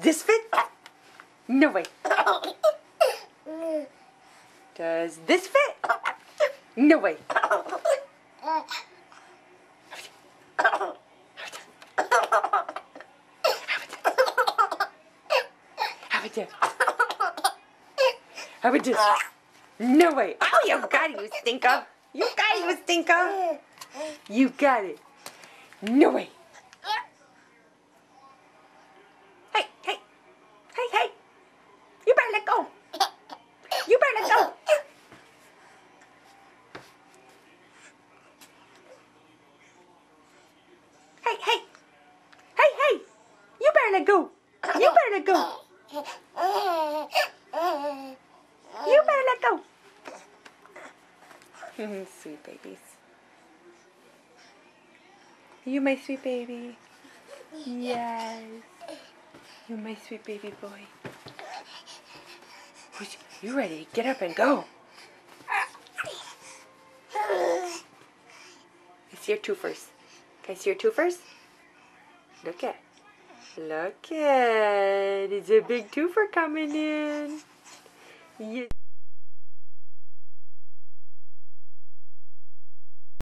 this fit? No way. Does this fit? No way. How about this? No way. Oh, you got it, you stinker. You got it, you stinker. You got it. No way. Hey, hey. Hey, hey. You better let go. You better let go. Hey, hey. Hey, hey. You better let go. You better let go. You better let go. Sweet babies. You my sweet baby. Yes. You my sweet baby boy. You ready? Get up and go. I see your twofers. Can I see your twofers? Look at. Look at. It's a big twofer coming in. Yes.